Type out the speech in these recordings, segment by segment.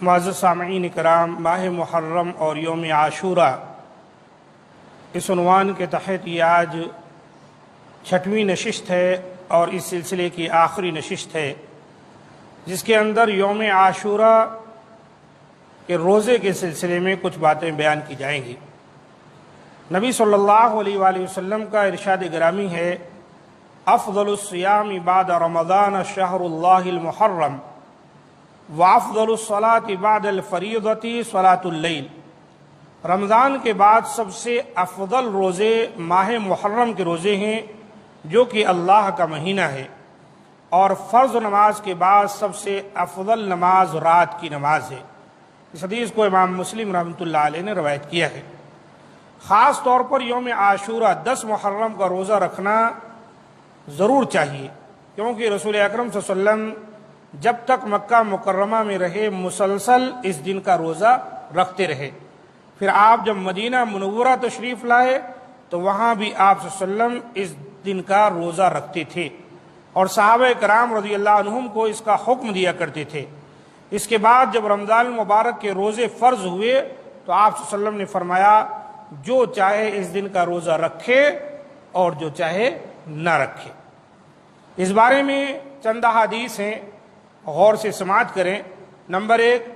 معزز سامعین کرام، ماہ محرم اور یوم عاشورہ اس عنوان کے تحت یہ آج 6ویں نشست ہے اور اس سلسلے کی آخری نشست ہے، جس کے اندر یوم عاشورہ کے روزے کے سلسلے میں کچھ باتیں بیان کی جائیں گی۔ نبی صلی اللہ علیہ وآلہ وسلم کا ارشاد گرامی ہے، افضل الصیام بعد رمضان شہر اللہ المحرم وافضل الصلاة بعد الفریضۃ صلاۃ اللیل۔ رمضان کے بعد سب سے افضل روزے ماہ محرم کے روزے ہیں، جو کہ اللہ کا مہینہ ہے، اور فرض نماز کے بعد سب سے افضل نماز رات کی نماز ہے۔ اس حدیث کو امام مسلم رحمۃ اللہ علیہ نے روایت کیا ہے۔ خاص طور پر یوم عاشورہ 10 محرم کا روزہ رکھنا ضرور چاہیے، کیونکہ رسول اکرم صلی اللہ علیہ وسلم جب تک مکہ مکرمہ میں رہے مسلسل اس دن کا روزہ رکھتے رہے۔ پھر آپ جب مدینہ منورہ تشریف لائے تو وہاں بھی آپ صلی اللہ علیہ وسلم اس دن کا روزہ رکھتے تھے، اور صحابہ کرام رضی اللہ عنہم کو اس کا حکم دیا کرتے تھے۔ اس کے بعد جب رمضان المبارک کے روزے فرض ہوئے تو آپ صلی اللہ علیہ وسلم نے فرمایا، جو چاہے اس دن کا روزہ رکھے اور جو چاہے نہ رکھے۔ اس بارے میں چند احادیث ہیں، غور سے سماعت کریں۔ نمبر 1،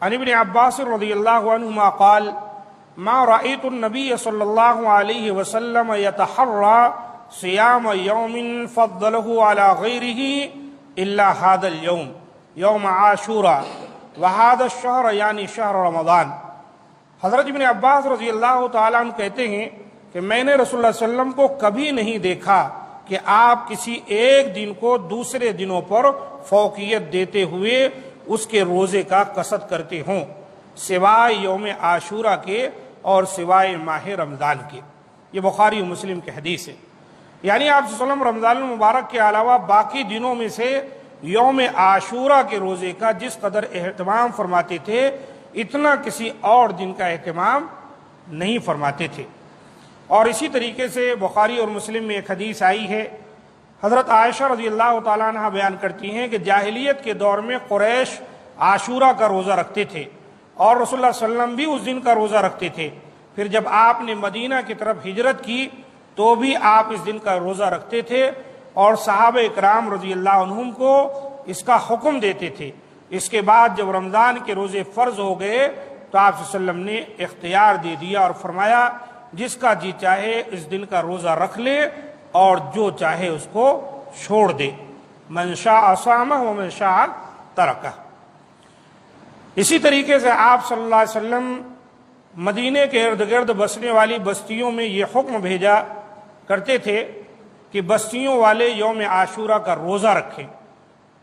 عن ابن عباس رضی اللہ عنہما قال ما رأيت النبي صلی اللہ علیہ وسلم يتحرى صيام يوم فضله على غيره إلا هذا اليوم يوم عاشوراء وهذا الشهر یعنی شہر رمضان۔ حضرت ابن عباس رضی اللہ تعالیٰ عنہ کہتے ہیں کہ میں نے رسول اللہ صلی اللہ علیہ وسلم کو کبھی نہیں دیکھا کہ آپ کسی ایک دن کو دوسرے دنوں پر فوقیت دیتے ہوئے اس کے روزے کا قصد کرتے ہوں، سوائے یوم عاشورہ کے اور سوائے ماہ رمضان کے۔ یہ بخاری و مسلم کی حدیث ہے۔ یعنی آپ صلی اللہ علیہ وسلم رمضان المبارک کے علاوہ باقی دنوں میں سے یوم عاشورہ کے روزے کا جس قدر اہتمام فرماتے تھے، اتنا کسی اور دن کا اہتمام نہیں فرماتے تھے۔ اور اسی طریقے سے بخاری اور مسلم میں ایک حدیث آئی ہے، حضرت عائشہ رضی اللہ تعالیٰ عنہ بیان کرتی ہیں کہ جاہلیت کے دور میں قریش عاشورہ کا روزہ رکھتے تھے، اور رسول اللہ صلی اللہ علیہ وسلم بھی اس دن کا روزہ رکھتے تھے۔ پھر جب آپ نے مدینہ کی طرف ہجرت کی تو بھی آپ اس دن کا روزہ رکھتے تھے، اور صحابہ اکرام رضی اللہ عنہم کو اس کا حکم دیتے تھے۔ اس کے بعد جب رمضان کے روزے فرض ہو گئے تو آپ صلی اللہ علیہ وسلم نے اختیار دے دیا اور فرمایا، جس کا جی چاہے اس دن کا روزہ رکھ لے اور جو چاہے اس کو چھوڑ دے، من شاء صامہ ومن شاء ترکہ۔ اسی طریقے سے آپ صلی اللہ علیہ وسلم مدینے کے ارد گرد بسنے والی بستیوں میں یہ حکم بھیجا کرتے تھے کہ بستیوں والے یوم عاشورہ کا روزہ رکھیں۔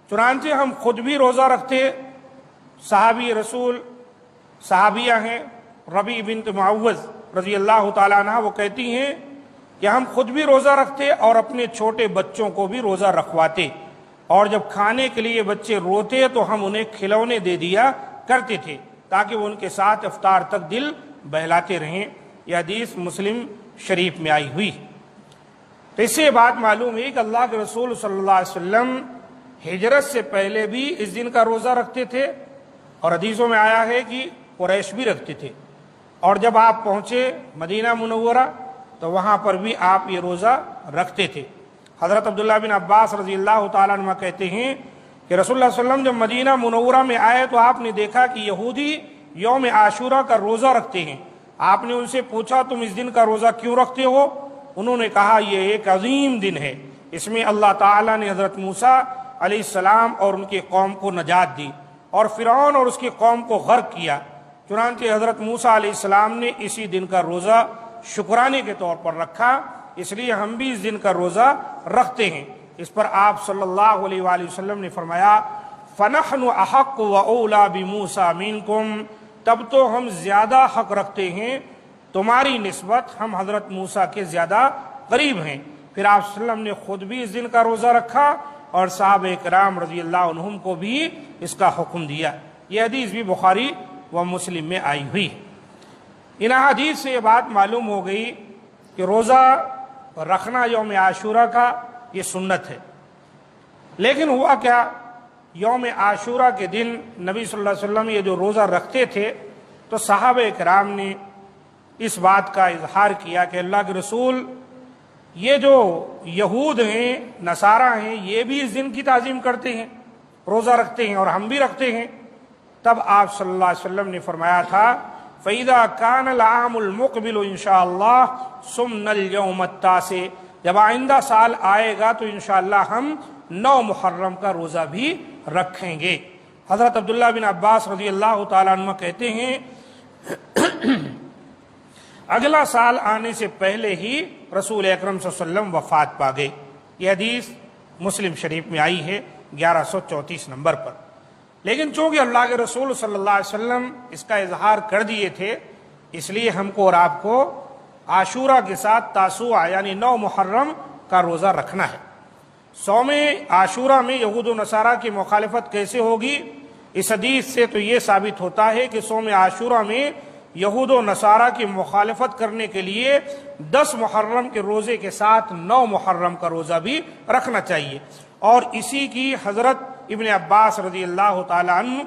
چنانچہ ہم خود بھی روزہ رکھتے۔ صحابی رسول صحابیہ ہیں ربیع بنت معوذ رضی اللہ تعالیٰ عنہ، وہ کہتی ہیں کہ ہم خود بھی روزہ رکھتے اور اپنے چھوٹے بچوں کو بھی روزہ رکھواتے، اور جب کھانے کے لیے بچے روتے تو ہم انہیں کھلونے دے دیا کرتے تھے تاکہ وہ ان کے ساتھ افطار تک دل بہلاتے رہیں۔ یہ حدیث مسلم شریف میں آئی ہوئی۔ تو اس سے یہ بات معلوم ہے کہ اللہ کے رسول صلی اللہ علیہ وسلم ہجرت سے پہلے بھی اس دن کا روزہ رکھتے تھے، اور حدیثوں میں آیا ہے کہ قریش بھی رکھتے تھے، اور جب آپ پہنچے مدینہ منورہ تو وہاں پر بھی آپ یہ روزہ رکھتے تھے۔ حضرت عبداللہ بن عباس رضی اللہ تعالیٰ عنہ کہتے ہیں کہ رسول اللہ صلی اللہ علیہ وسلم جب مدینہ منورہ میں آئے تو آپ نے دیکھا کہ یہودی یوم عاشورہ کا روزہ رکھتے ہیں۔ آپ نے ان سے پوچھا، تم اس دن کا روزہ کیوں رکھتے ہو؟ انہوں نے کہا، یہ ایک عظیم دن ہے، اس میں اللہ تعالیٰ نے حضرت موسیٰ علیہ السلام اور ان کی قوم کو نجات دی، اور فرعون اور اس کی قوم کو غرق کیا۔ چنانچہ حضرت موسیٰ علیہ السلام نے اسی دن کا روزہ شکرانے کے طور پر رکھا، اس لیے ہم بھی اس دن کا روزہ رکھتے ہیں۔ اس پر آپ صلی اللہ علیہ وآلہ وسلم نے فرمایا، فَنَحْنُ أَحَقُّ وَأَوْلَىٰ بِمُوسَىٰ مِنْكُمْ، تب تو ہم زیادہ حق رکھتے ہیں تمہاری نسبت، ہم حضرت موسیٰ کے زیادہ قریب ہیں۔ پھر آپ صلی اللہ علیہ وسلم نے خود بھی اس دن کا روزہ رکھا اور صحابہ کرام رضی اللہ عنہم کو بھی اس کا حکم دیا۔ یہ حدیث بھی بخاری و مسلم میں آئی ہوئی ہے۔ ان حدیث سے یہ بات معلوم ہو گئی کہ روزہ رکھنا یوم عاشورہ کا یہ سنت ہے۔ لیکن ہوا کیا، یوم عاشورہ کے دن نبی صلی اللہ علیہ وسلم یہ جو روزہ رکھتے تھے تو صحابہ کرام نے اس بات کا اظہار کیا کہ اللہ کے رسول، یہ جو یہود ہیں، نصارہ ہیں، یہ بھی اس دن کی تعظیم کرتے ہیں، روزہ رکھتے ہیں اور ہم بھی رکھتے ہیں۔ تب آپ صلی اللہ علیہ وسلم نے فرمایا تھا فَإِذَا كَانَ الْعَامُ الْمُقْبِلُ انشاءاللہ صُمْنَا الْيَوْمَ التَّاسِعَ، جب آئندہ سال آئے گا تو انشاءاللہ ہم 9 محرم کا روزہ بھی رکھیں گے۔ حضرت عبداللہ بن عباس رضی اللہ تعالیٰ عنہ کہتے ہیں اگلا سال آنے سے پہلے ہی رسول اکرم صلی اللہ علیہ وسلم وفات پا گئے۔ یہ حدیث مسلم شریف میں آئی ہے 1134 نمبر پر۔ لیکن چونکہ اللہ کے رسول صلی اللہ علیہ وسلم اس کا اظہار کر دیے تھے، اس لیے ہم کو اور آپ کو عاشورہ کے ساتھ تاسوعہ یعنی 9 محرم کا روزہ رکھنا ہے۔ صوم عاشورہ میں یہود و نصارہ کی مخالفت کیسے ہوگی؟ اس حدیث سے تو یہ ثابت ہوتا ہے کہ صوم عاشورہ میں یہود و نصارہ کی مخالفت کرنے کے لیے 10 محرم کے روزے کے ساتھ 9 محرم کا روزہ بھی رکھنا چاہیے، اور اسی کی حضرت ابن عباس رضی اللہ تعالیٰ عنہ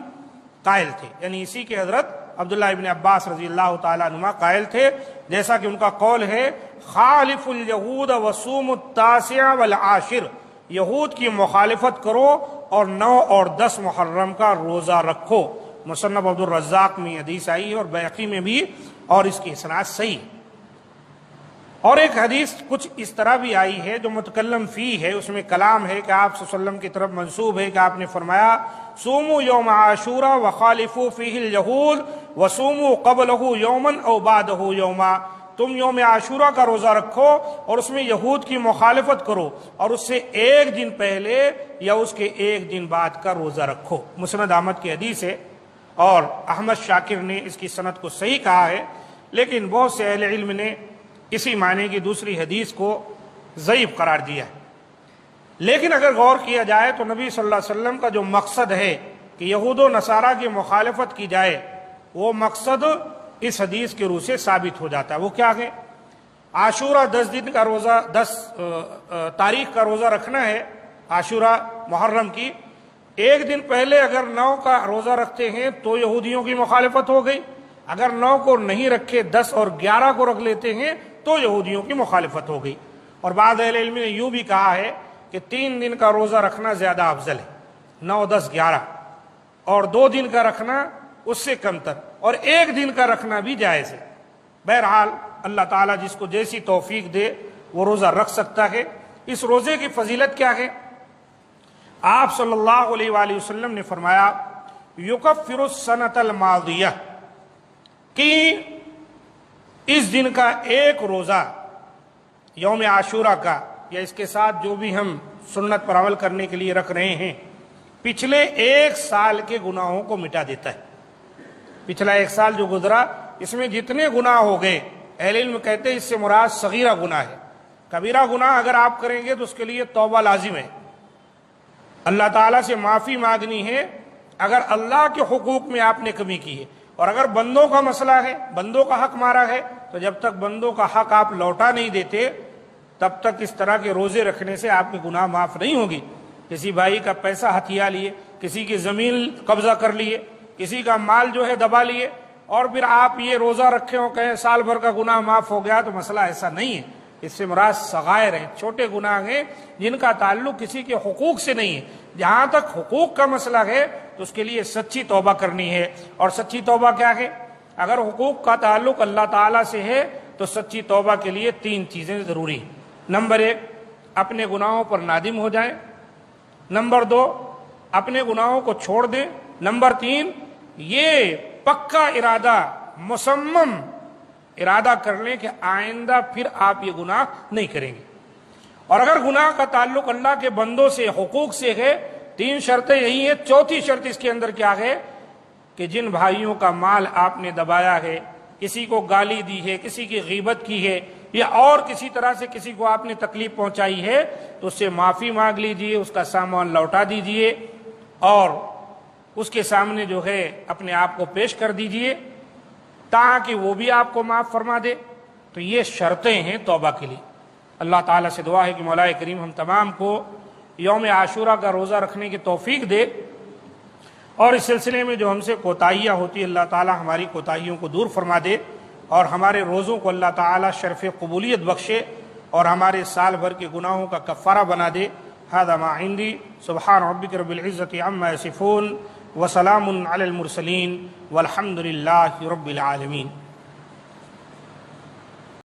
قائل تھے، یعنی اسی کے حضرت عبداللہ ابن عباس رضی اللہ تعالیٰ عنہ قائل تھے، جیسا کہ ان کا قول ہے خالف الیہود وصوم التاسع والعاشر، یہود کی مخالفت کرو اور 9 اور 10 محرم کا روزہ رکھو۔ مصنف عبد الرزاق میں حدیث آئی ہے اور بیہقی میں بھی، اور اس کی اسناد صحیح۔ اور ایک حدیث کچھ اس طرح بھی آئی ہے جو متکلم فی ہے، اس میں کلام ہے کہ آپ صلی اللہ علیہ وسلم کی طرف منسوب ہے کہ آپ نے فرمایا صوموا یوم عاشورہ وخالفوا فیہ الیہود وصوموا قبلہ یوما او بعدہ یوما، تم یوم عاشورہ کا روزہ رکھو اور اس میں یہود کی مخالفت کرو اور اس سے ایک دن پہلے یا اس کے ایک دن بعد کا روزہ رکھو۔ مسند احمد کی حدیث ہے، اور احمد شاکر نے اس کی سند کو صحیح کہا ہے، لیکن بہت سے اہل علم نے اسی معنی کی دوسری حدیث کو ضعیف قرار دیا ہے۔ لیکن اگر غور کیا جائے تو نبی صلی اللہ علیہ وسلم کا جو مقصد ہے کہ یہود و نصارہ کی مخالفت کی جائے، وہ مقصد اس حدیث کے روح سے ثابت ہو جاتا ہے۔ وہ کیا ہے؟ عاشورہ 10 دن کا روزہ، 10 تاریخ کا روزہ رکھنا ہے عاشورہ محرم کی، ایک دن پہلے اگر 9 کا روزہ رکھتے ہیں تو یہودیوں کی مخالفت ہو گئی، اگر 9 کو نہیں رکھے 10 اور 11 کو رکھ لیتے ہیں تو یہودیوں کی مخالفت ہو گئی۔ اور بعض اہل علم نے یوں بھی کہا ہے کہ 3 دن کا روزہ رکھنا زیادہ افضل ہے، 9 10 11، اور 2 دن کا رکھنا اس سے کم تر، اور 1 دن کا رکھنا بھی جائز ہے۔ بہرحال اللہ تعالیٰ جس کو جیسی توفیق دے وہ روزہ رکھ سکتا ہے۔ اس روزے کی فضیلت کیا ہے؟ آپ صلی اللہ علیہ وآلہ وسلم نے فرمایا یکفر السنۃ الماضیہ، کہ اس دن کا ایک روزہ یوم عاشورہ کا یا اس کے ساتھ جو بھی ہم سنت پر عمل کرنے کے لیے رکھ رہے ہیں، پچھلے 1 سال کے گناہوں کو مٹا دیتا ہے۔ پچھلا 1 سال جو گزرا اس میں جتنے گناہ ہو گئے، اہل علم کہتے ہیں اس سے مراد صغیرہ گناہ ہے۔ کبیرہ گناہ اگر آپ کریں گے تو اس کے لیے توبہ لازم ہے، اللہ تعالیٰ سے معافی مانگنی ہے اگر اللہ کے حقوق میں آپ نے کمی کی ہے، اور اگر بندوں کا مسئلہ ہے، بندوں کا حق مارا ہے، تو جب تک بندوں کا حق آپ لوٹا نہیں دیتے تب تک اس طرح کے روزے رکھنے سے آپ کے گناہ معاف نہیں ہوگی۔ کسی بھائی کا پیسہ ہتھیا لیے، کسی کی زمین قبضہ کر لیے، کسی کا مال جو ہے دبا لیے، اور پھر آپ یہ روزہ رکھے ہو کہیں سال بھر کا گناہ معاف ہو گیا، تو مسئلہ ایسا نہیں ہے۔ اس سے مراد صغائر ہیں، چھوٹے گناہ ہیں جن کا تعلق کسی کے حقوق سے نہیں ہے۔ جہاں تک حقوق کا مسئلہ ہے تو اس کے لیے سچی توبہ کرنی ہے۔ اور سچی توبہ کیا ہے؟ اگر حقوق کا تعلق اللہ تعالیٰ سے ہے تو سچی توبہ کے لیے 3 چیزیں ضروری ہیں۔ نمبر 1، اپنے گناہوں پر نادم ہو جائیں۔ نمبر 2، اپنے گناہوں کو چھوڑ دیں۔ نمبر 3، یہ پکا ارادہ، مصمم ارادہ کر لیں کہ آئندہ پھر آپ یہ گناہ نہیں کریں گے۔ اور اگر گناہ کا تعلق اللہ کے بندوں سے، حقوق سے ہے، 3 شرطیں یہی ہیں۔ 4تھی شرط اس کے اندر کیا ہے کہ جن بھائیوں کا مال آپ نے دبایا ہے، کسی کو گالی دی ہے، کسی کی غیبت کی ہے، یا اور کسی طرح سے کسی کو آپ نے تکلیف پہنچائی ہے، تو اس سے معافی مانگ لیجئے، اس کا سامان لوٹا دیجئے، اور اس کے سامنے جو ہے اپنے آپ کو پیش کر دیجئے تاکہ وہ بھی آپ کو معاف فرما دے۔ تو یہ شرطیں ہیں توبہ کے لیے۔ اللہ تعالیٰ سے دعا ہے کہ مولا کریم ہم تمام کو یوم عاشورہ کا روزہ رکھنے کی توفیق دے، اور اس سلسلے میں جو ہم سے کوتاہیاں ہوتی اللہ تعالی ہماری کوتاہیوں کو دور فرما دے اور ہمارے روزوں کو اللہ تعالی شرف قبولیت بخشے اور ہمارے سال بھر کے گناہوں کا کفارہ بنا دے۔ ھذا ما عندی، سبحان ربک رب العزۃ عما یصفون وسلام علی المرسلین والحمد للہ رب العالمین۔